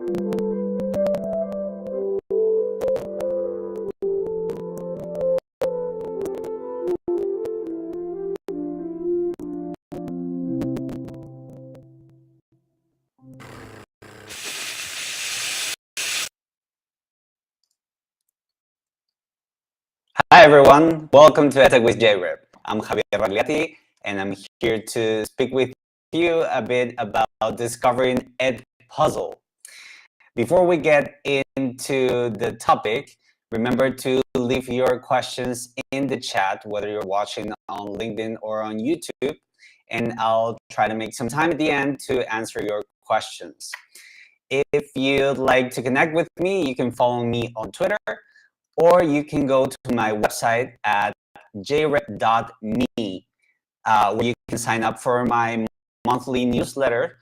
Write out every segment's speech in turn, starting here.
Hi everyone, welcome to EdTech with jReb. I'm Javier Ragliati, and I'm here to speak with you a bit about discovering Edpuzzle. Before we get into the topic, remember to leave your questions in the chat, whether you're watching on LinkedIn or on YouTube, and I'll try to make some time at the end to answer your questions. If you'd like to connect with me, you can follow me on Twitter, or you can go to my website at jreb.me, where you can sign up for my monthly newsletter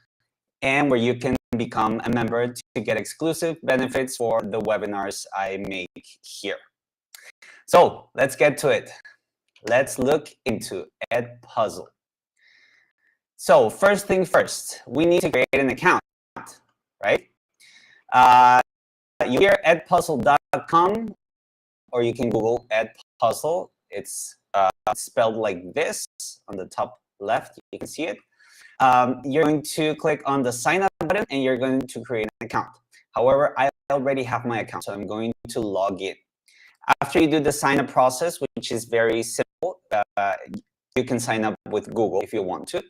and where you can become a member to get exclusive benefits for the webinars I make here. So let's get to it. Let's look into Edpuzzle. So first thing first, we need to create an account, right? You hear edpuzzle.com, or you can Google Edpuzzle. It's spelled like this on the top left. You can see it. You're going to click on the sign up button and you're going to create an account. However, I already have my account, so I'm going to log in. After you do the sign up process, which is very simple, you can sign up with Google if you want to.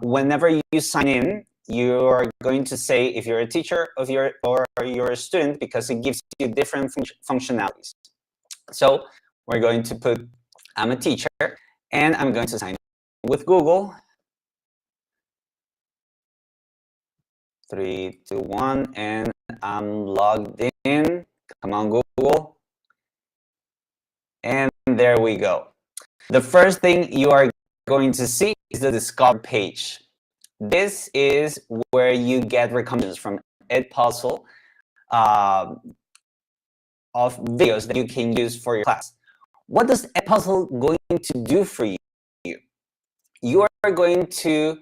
Whenever you sign in, you're going to say if you're a teacher or you're a student, because it gives you different functionalities. So we're going to put, I'm a teacher, and I'm going to sign in with Google. 3, 2, 1, and I'm logged in. Come on, Google. And there we go. The first thing you are going to see is the Discover page. This is where you get recommendations from Edpuzzle of videos that you can use for your class. What does Edpuzzle going to do for you? You are going to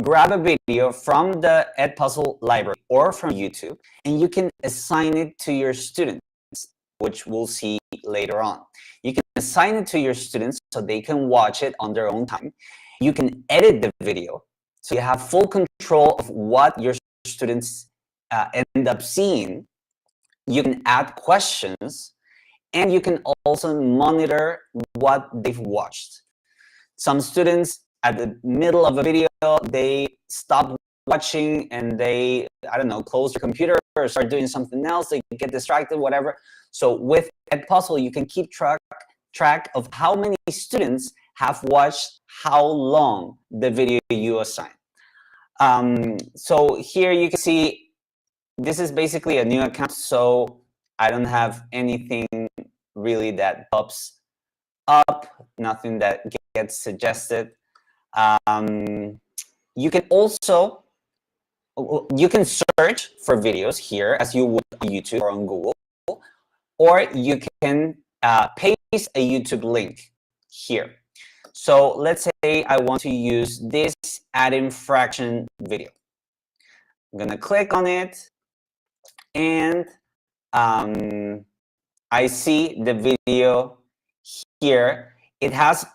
grab a video from the Edpuzzle library or from YouTube, and you can assign it to your students, which we'll see later on. You can assign it to your students so they can watch it on their own time. You can edit the video, so you have full control of what your students end up seeing. You can add questions, and you can also monitor what they've watched. Some students at the middle of a video, they stop watching and they, I don't know, close their computer or start doing something else. They get distracted, whatever. So with Edpuzzle, you can keep track of how many students have watched how long the video you assign. So here you can see this is basically a new account, so I don't have anything really that pops up, nothing that gets suggested. You can also, you can search for videos here as you would on YouTube or on Google, or you can paste a YouTube link here. So let's say I want to use this adding fraction video. I'm gonna click on it, and I see the video here. It has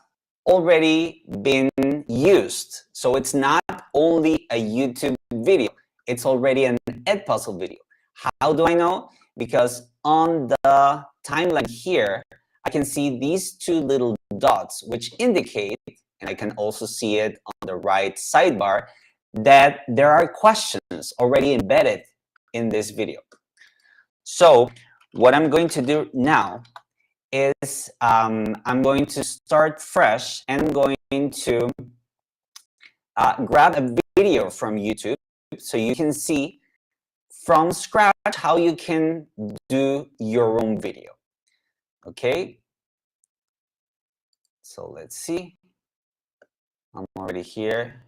already been used. So it's not only a YouTube video, it's already an Edpuzzle video. How do I know? Because on the timeline here, I can see these two little dots, which indicate, and I can also see it on the right sidebar, that there are questions already embedded in this video. So what I'm going to do now is I'm going to start fresh and going to grab a video from YouTube so you can see from scratch how you can do your own video. Okay, so let's see. I'm already here.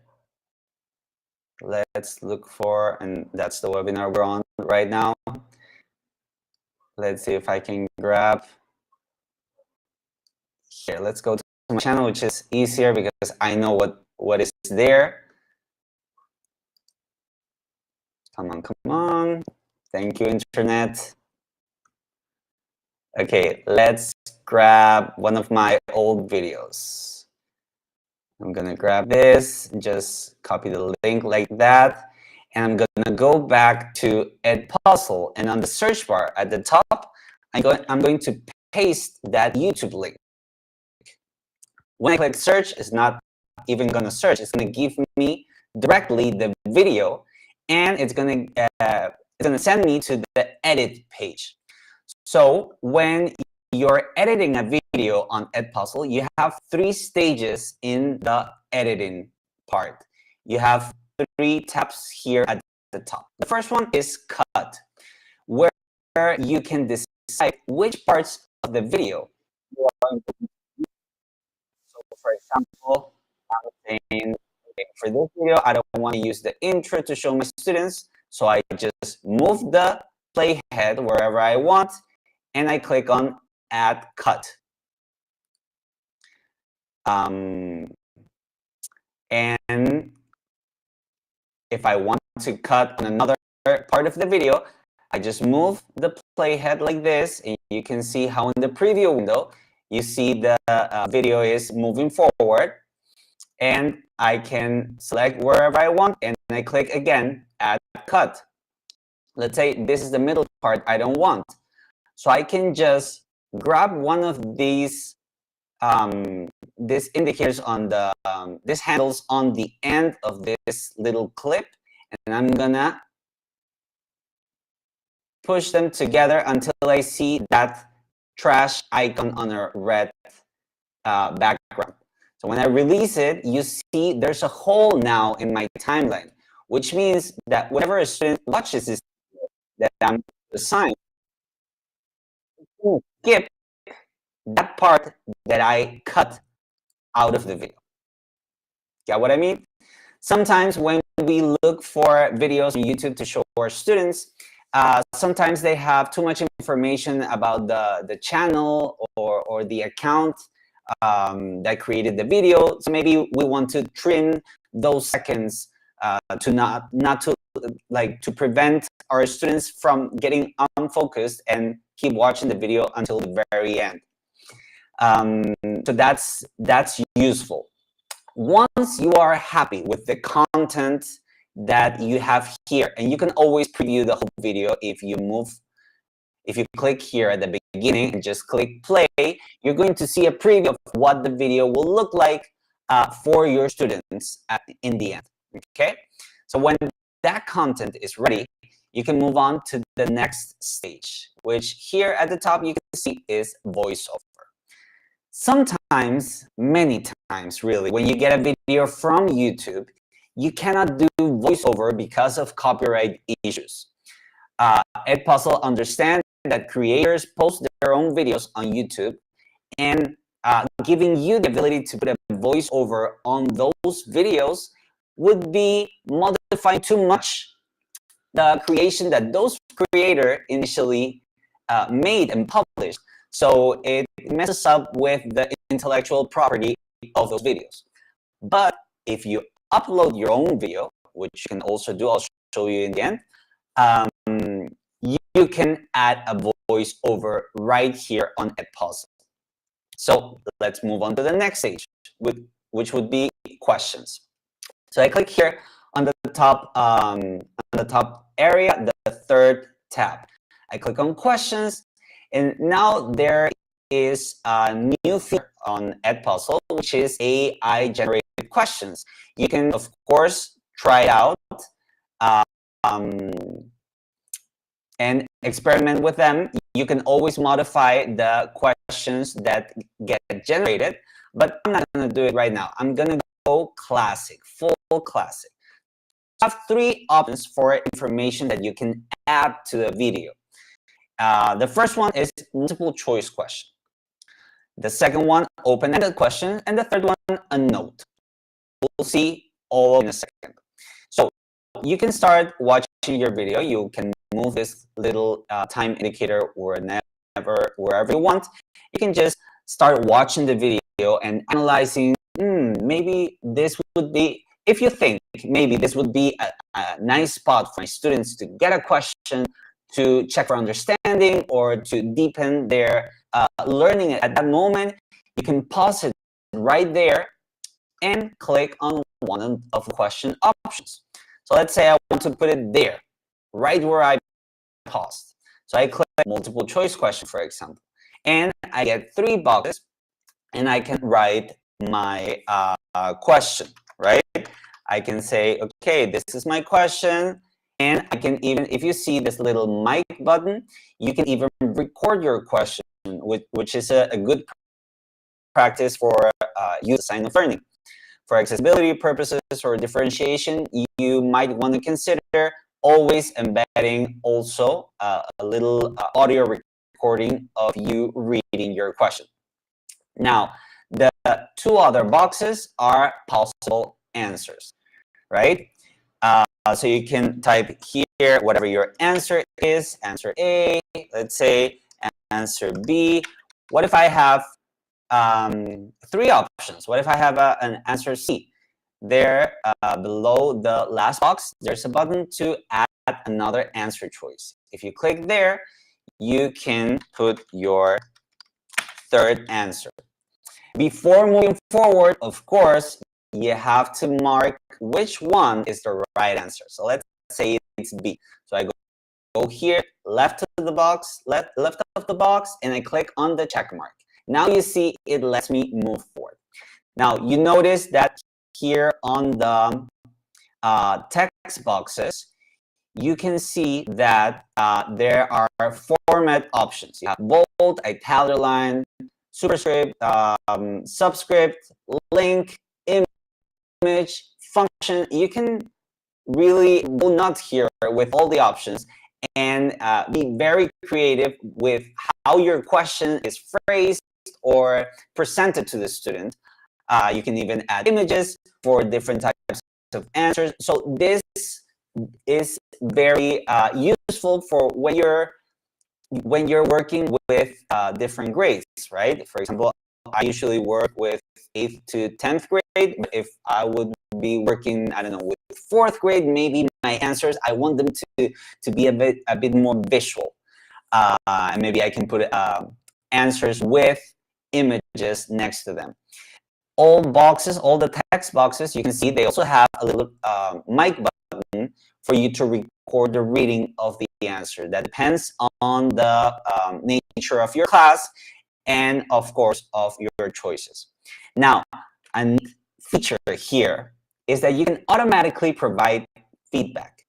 Let's look for, and that's the webinar we're on right now. Let's see if I can grab here. Let's go to my channel, which is easier because I know what is there. Come on, come on. Thank you, internet. Okay, let's grab one of my old videos. I'm gonna grab this, just copy the link like that, and I'm gonna go back to Edpuzzle, and on the search bar at the top, I'm going to paste that YouTube link. When I click search, it's not even gonna search. It's gonna give me directly the video, and it's gonna send me to the edit page. So when you're editing a video on Edpuzzle, you have 3 stages in the editing part. You have 3 tabs here at the top. The first one is cut, where you can decide which parts of the video you are going to use. So for example, I'm saying, okay, for this video, I don't want to use the intro to show my students, so I just move the playhead wherever I want, and I click on Add Cut. And if I want to cut on another part of the video, I just move the playhead like this, and you can see how in the preview window, you see the video is moving forward, and I can select wherever I want, and I click again, Add Cut. Let's say this is the middle part I don't want. So I can just grab one of these indicators on the these handles on the end of this little clip, and I'm gonna push them together until I see that trash icon on a red background. So when I release it, you see there's a hole now in my timeline, which means that whenever a student watches this that I'm assigned, skip that part that I cut out of the video. Get what I mean? Sometimes when we look for videos on YouTube to show our students, sometimes they have too much information about the channel or the account that created the video. So maybe we want to trim those seconds to not to prevent our students from getting unfocused and keep watching the video until the very end. So that's useful. Once you are happy with the content that you have here, and you can always preview the whole video if you click here at the beginning and just click play, you're going to see a preview of what the video will look like for your students in the end. Okay, so when that content is ready, you can move on to the next stage, which here at the top you can see is voiceover. Sometimes, many times really, when you get a video from YouTube, you cannot do voiceover because of copyright issues. Edpuzzle understands that creators post their own videos on YouTube, and giving you the ability to put a voiceover on those videos would be modifying too much the creation that those creators initially made and published. So it messes up with the intellectual property of those videos. But if you upload your own video, which you can also do, I'll show you in the end, you can add a voiceover right here on Edpuzzle. So let's move on to the next stage, which would be questions. So I click here on the top area, the third tab. I click on questions, and now there is a new feature on Edpuzzle, which is AI-generated questions. You can, of course, try it out and experiment with them. You can always modify the questions that get generated, but I'm not going to do it right now. I'm going to go classic, full classic. I have 3 options for information that you can add to the video. The first one is multiple choice question. The second one, open-ended question. And the third one, a note. We'll see all in a second. So you can start watching your video. You can move this little time indicator wherever you want. You can just start watching the video and analyzing, maybe this would be if you think maybe this would be a nice spot for my students to get a question, to check for understanding, or to deepen their learning at that moment, you can pause it right there and click on one of the question options. So let's say I want to put it there, right where I paused. So I click multiple choice question, for example, and I get 3 boxes, and I can write my question, right? I can say, okay, this is my question, and I can even, if you see this little mic button, you can even record your question, which is a good practice for use sign of learning. For accessibility purposes or differentiation, you might want to consider always embedding also a little audio recording of you reading your question. Now, the 2 other boxes are possible answers, right? So you can type here whatever your answer is, answer A, let's say, answer B. What if I have 3 options? What if I have an answer C? There, below the last box, there's a button to add another answer choice. If you click there, you can put your 3rd answer. Before moving forward, of course, you have to mark which one is the right answer. So let's say it's B. So I go here, left of the box, left of the box, and I click on the check mark. Now you see it lets me move forward. Now you notice that here on the text boxes, you can see that there are format options. You have bold, italic, superscript, subscript, link, image, function. You can really go nuts here with all the options and be very creative with how your question is phrased or presented to the student. You can even add images for different types of answers. So this is very useful for when you're working with different grades, right? For example, I usually work with 8th to 10th grade. But if I would be working, I don't know, with 4th grade, maybe my answers, I want them to be a bit more visual. And maybe I can put answers with images next to them. All the text boxes, you can see they also have a little mic button for you to record the reading of the answer. That depends on the nature of your class and, of course, of your choices. Now, a neat feature here is that you can automatically provide feedback.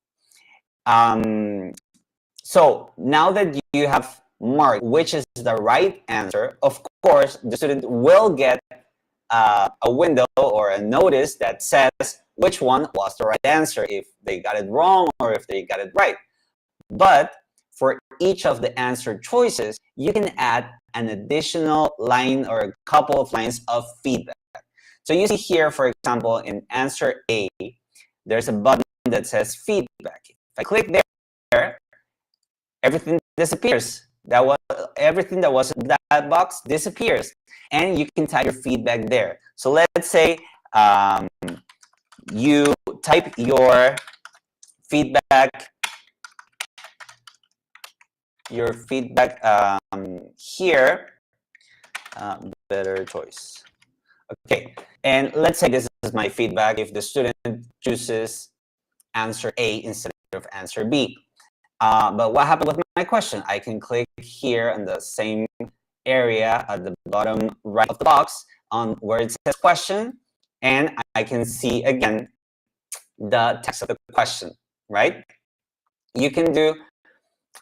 So now that you have marked which is the right answer, of course, the student will get a window or a notice that says which one was the right answer, if they got it wrong or if they got it right. But for each of the answer choices, you can add an additional line or a couple of lines of feedback. So you see here, for example, in answer A, there's a button that says feedback. If I click there, everything disappears. Everything that was in that box disappears, and you can type your feedback there. So let's say you type your feedback here. Better choice. Okay, and let's say this is my feedback if the student chooses answer A instead of answer B. But what happened with my question? I can click here in the same area at the bottom right of the box on where it says question, and I can see again the text of the question, right? You can do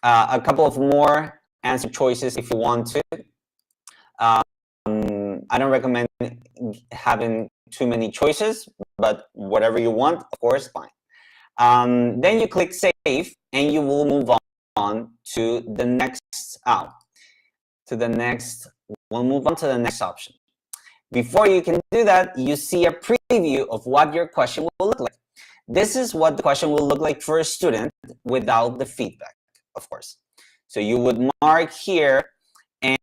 a couple of more answer choices if you want to. I don't recommend having too many choices, but whatever you want, of course, fine. Then you click save, and you will move on to the next. We'll move on to the next option. Before you can do that, you see a preview of what your question will look like. This is what the question will look like for a student without the feedback, of course. So you would mark here,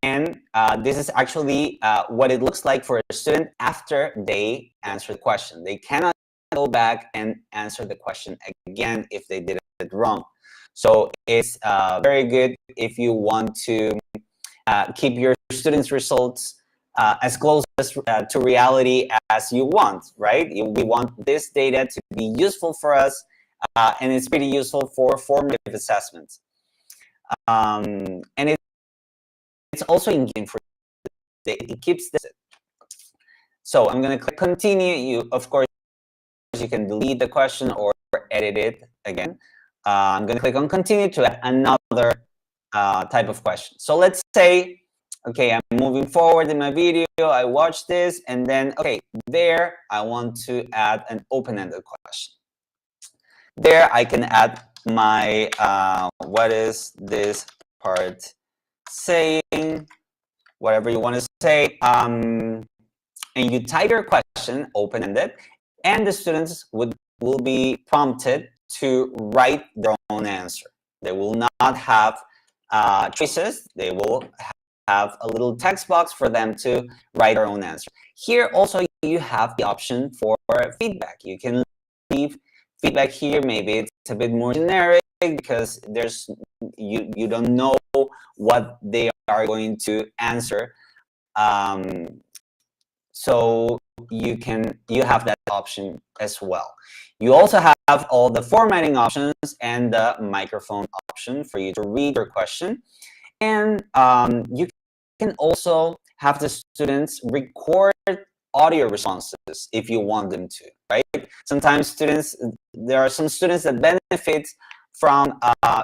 and this is actually what it looks like for a student after they answer the question. They cannot go back and answer the question again if they did it wrong. So it's very good if you want to keep your students' results as close to reality as you want, right? We want this data to be useful for us, and it's pretty useful for formative assessments. And it's also engaging for it keeps this. So I'm going to click continue. Of course, you can delete the question or edit it again. I'm going to click on continue to add another type of question. So let's say, okay, I'm moving forward in my video. I watch this, and then, okay, there I want to add an open-ended question. There I can add my, what is this part saying? Whatever you want to say. And you type your question, open-ended, and the students will be prompted to write their own answer. They will not have choices. They will have a little text box for them to write their own answer. Here also you have the option for feedback. You can leave feedback here. Maybe it's a bit more generic because there's you don't know what they are going to answer. So you have that option as well. You also have all the formatting options and the microphone option for you to read your question. And you can also have the students record audio responses if you want them to, right? Sometimes there are some students that benefit from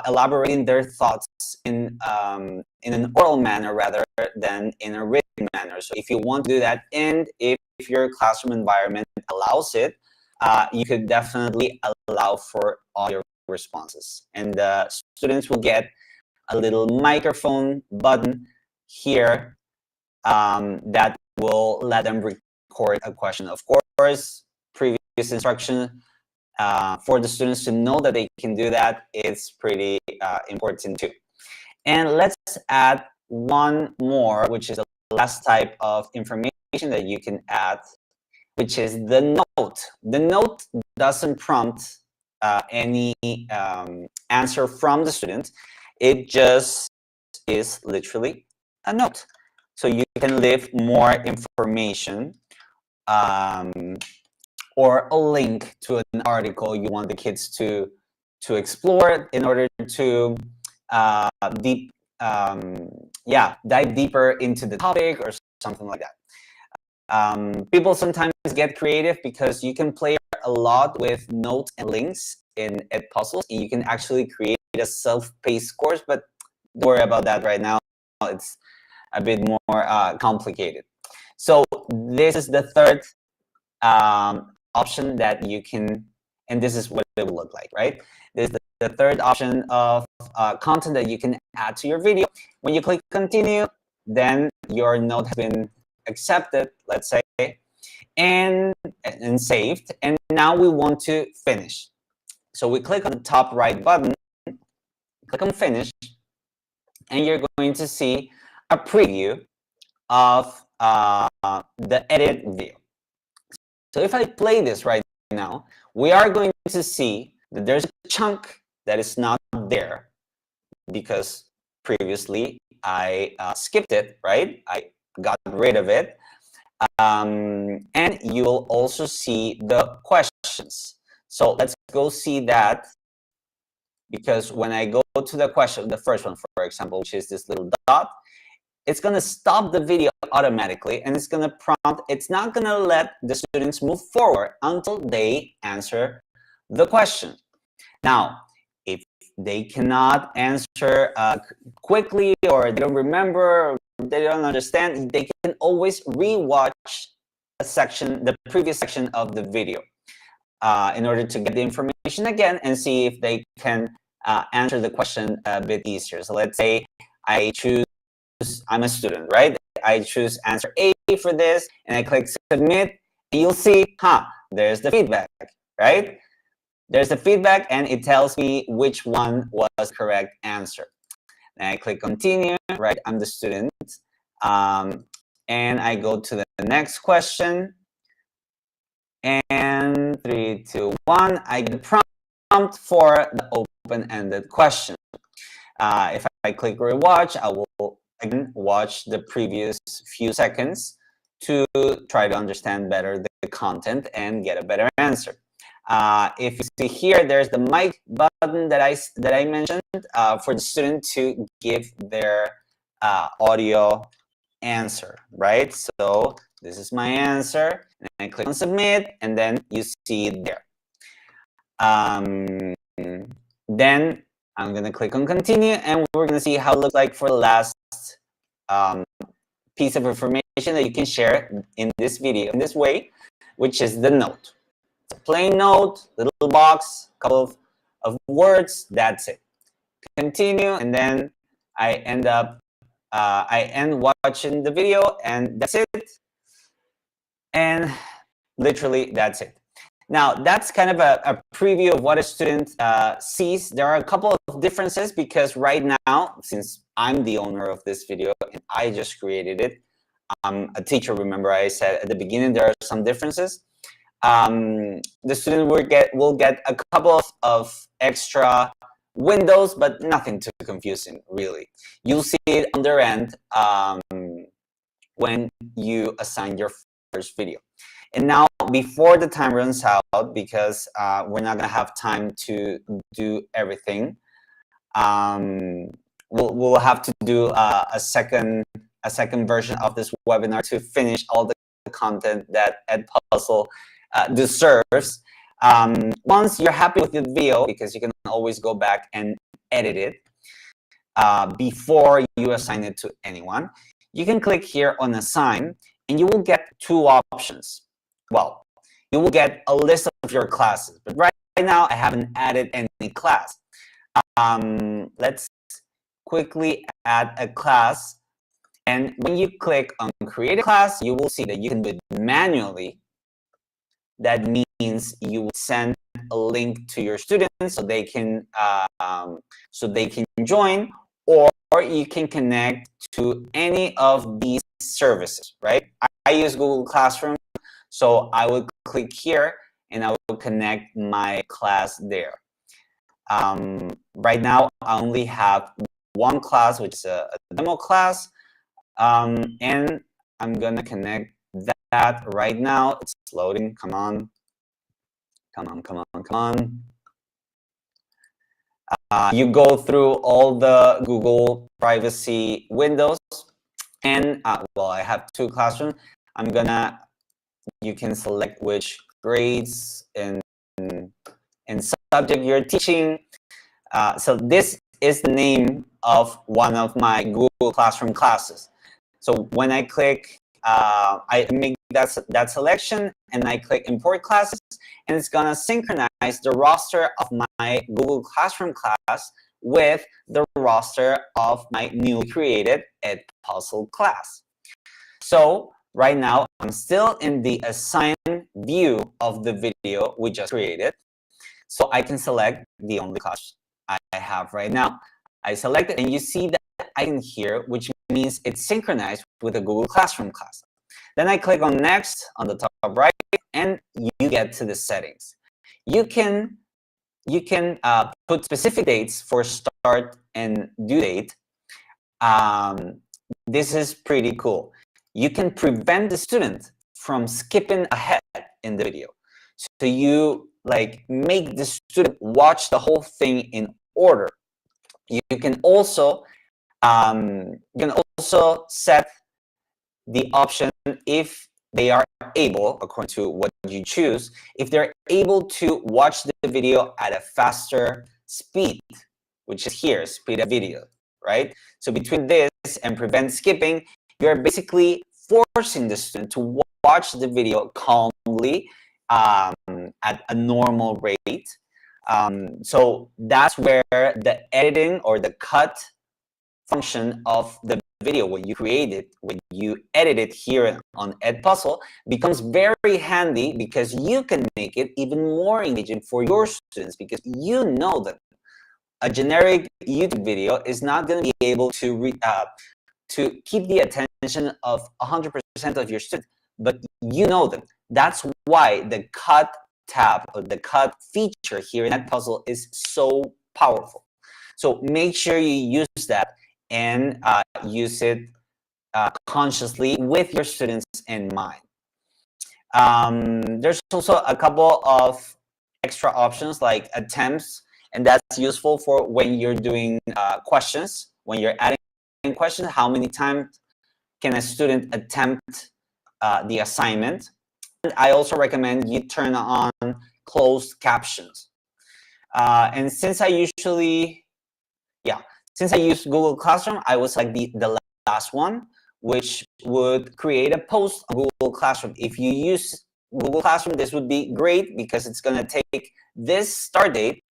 elaborating their thoughts in an oral manner rather than in a written manner. So if you want to do that, and if your classroom environment allows it, you could definitely allow for audio responses. And the students will get a little microphone button here that will let them record a question. Of course, previous instruction for the students to know that they can do that is pretty important too. And let's add one more, which is the last type of information that you can add, which is the note. The note doesn't prompt any answer from the student. It just is literally a note. So you can leave more information or a link to an article you want the kids to explore in order to dive deeper into the topic or something like that. People sometimes get creative because you can play a lot with notes and links in Edpuzzle. You can actually create a self-paced course, but don't worry about that right now. It's a bit more complicated. So this is the third option that you can, and this is what it will look like, right? This is the third option of content that you can add to your video. When you click continue, then your note has been accepted, let's say, and saved. And now we want to finish. So we click on the top right button, click on finish, and you're going to see a preview of the edit video. So if I play this right now, we are going to see that there's a chunk that is not there because previously I skipped it, right? I got rid of it. And you will also see the questions. So let's go see that, because when I go to the question, the first one, for example, which is this little dot, it's going to stop the video automatically, and it's going to prompt. It's not going to let the students move forward until they answer the question. Now, if they cannot answer quickly, or they don't remember, or they don't understand, they can always rewatch a section, the previous section of the video, in order to get the information again and see if they can answer the question a bit easier. So let's say I'm a student, right? I choose answer A for this, and I click submit, and you'll see, there's the feedback, right? There's the feedback, and it tells me which one was the correct answer. And I click continue, right? I'm the student. And I go to the next question. And 3, 2, 1. I get a prompt for the open-ended question. If I click rewatch, I will again watch the previous few seconds to try to understand better the content and get a better answer. If you see here, there's the mic button that I mentioned for the student to give their audio answer, right? So this is my answer, and I click on submit, and then you see it there. Then I'm gonna click on continue, and we're gonna see how it looks like for the last piece of information that you can share in this video in this way, which is the note. It's a plain note, little box, couple of words, that's it. Continue, and then I end watching the video, and that's it. And literally, that's it. Now, that's kind of a preview of what a student sees. There are a couple of differences because right now, since I'm the owner of this video and I just created it, I'm a teacher, remember I said at the beginning there are some differences. The student will get a couple of extra windows, but nothing too confusing, really. You'll see it on their end when you assign your first video. And now, before the time runs out, because we're not going to have time to do everything, we'll have to do a second version of this webinar to finish all the content that Edpuzzle deserves. Once you're happy with the video, because you can always go back and edit it before you assign it to anyone, you can click here on Assign, and you will get two options. Well, you will get a list of your classes, but right now I haven't added any class. Let's quickly add a class, and when you click on Create a Class, you will see that you can do it manually. That means you will send a link to your students so they can join, or you can connect to any of these services, right? I use Google Classroom, so I will click here and I will connect my class there. Right now, I only have one class, which is a demo class, and I'm gonna connect that right now. It's loading. Come on. You go through all the Google privacy windows, and well, I have two classrooms. You can select which grades and subject you're teaching. So this is the name of one of my Google Classroom classes. So when I click, I make that selection, and I click Import Classes, and it's gonna synchronize the roster of my Google Classroom class with the roster of my newly created Edpuzzle class. So right now, I'm still in the Assign view of the video we just created. So I can select the only class I have right now. I select it, and you see that icon here, which means it's synchronized with the Google Classroom class. Then I click on Next on the top right, and you get to the settings. You can put specific dates for start and due date. This is pretty cool. You can prevent the student from skipping ahead in the video. So you make the student watch the whole thing in order. You can also set the option if they are able, according to what you choose, if they're able to watch the video at a faster speed, which is here, speed of video, right? So between this and prevent skipping, you're basically forcing the student to watch the video calmly at a normal rate. So that's where the editing or the cut function of the video, when you edit it here on Edpuzzle, becomes very handy, because you can make it even more engaging for your students, because you know that a generic YouTube video is not going to be able to keep the attention of 100% of your students, but you know them. That's why the cut tab or the cut feature here in Edpuzzle is so powerful. So make sure you use that and use it consciously with your students in mind. There's also a couple of extra options like attempts, and that's useful for when you're doing questions, when you're adding questions, how many times can a student attempt the assignment. And I also recommend you turn on closed captions. And since I use Google Classroom, I would select the last one, which would create a post on Google Classroom. If you use Google Classroom, this would be great because it's going to take this start date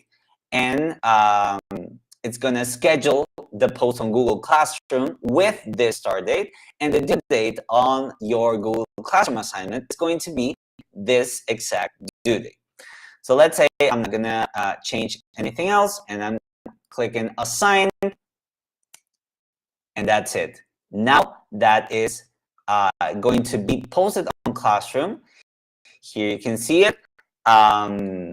and it's going to schedule the post on Google Classroom with this start date, and the due date on your Google Classroom assignment is going to be this exact due date. So let's say I'm not going to change anything else, and I'm clicking assign, and that's it. Now that is going to be posted on Classroom. Here you can see it. And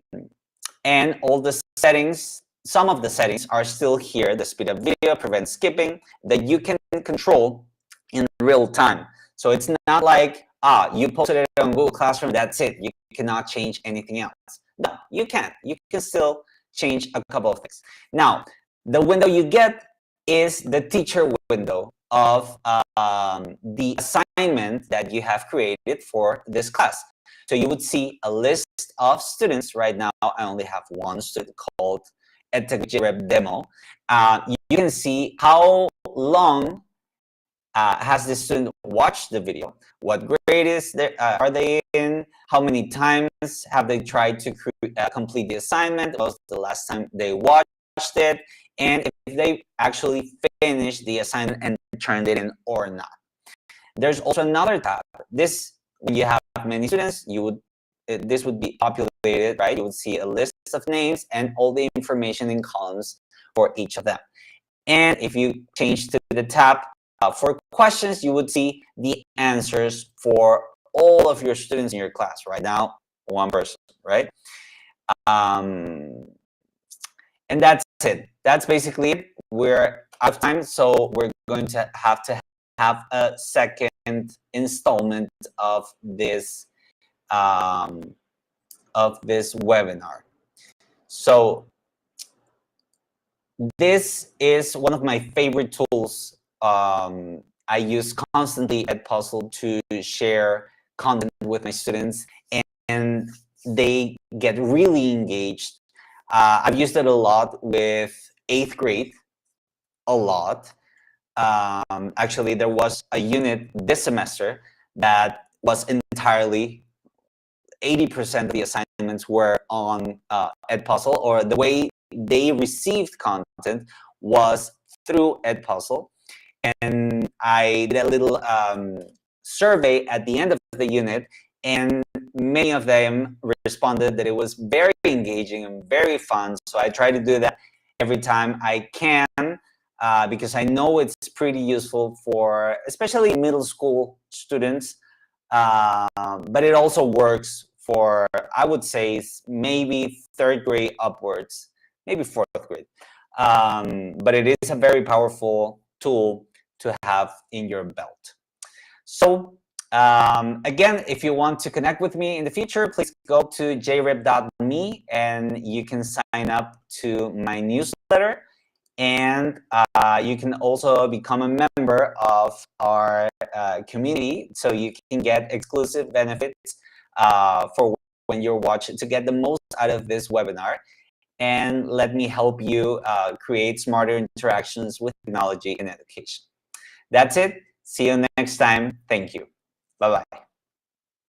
all the settings, some of the settings are still here. The speed of video, prevent skipping, that you can control in real time. So it's not like, you posted it on Google Classroom, that's it. You cannot change anything else. No, you can. You can still change a couple of things. Now, the window you get is the teacher window of the assignment that you have created for this class. So you would see a list of students. Right now, I only have one student called EdTech jReb demo. You can see how long has this student watched the video, what grade are they in, how many times have they tried to complete the assignment, what was the last time they watched it, and if they actually finished the assignment and turned it in or not. There's also another tab. When you have many students, this would be populated, right? You would see a list of names and all the information in columns for each of them. And if you change to the tab for questions, you would see the answers for all of your students in your class. Right now, one person, right? And that's it. That's basically it. We're out of time, so we're going to have a second installment of this webinar. So this is one of my favorite tools. I use constantly Edpuzzle to share content with my students, and they get really engaged. I've used it a lot with 8th grade, a lot. Actually, there was a unit this semester that was entirely 80% of the assignments were on Edpuzzle, or the way they received content was through Edpuzzle. And I did a little survey at the end of the unit, and many of them responded that it was very engaging and very fun. So I try to do that every time I can because I know it's pretty useful for especially middle school students, but it also works for, I would say, maybe 3rd grade upwards, maybe 4th grade. But it is a very powerful tool to have in your belt. So again, if you want to connect with me in the future, please go to jreb.me and you can sign up to my newsletter. And you can also become a member of our community, so you can get exclusive benefits for when you're watching, to get the most out of this webinar. And let me help you create smarter interactions with technology in education. That's it. See you next time. Thank you. Bye-bye.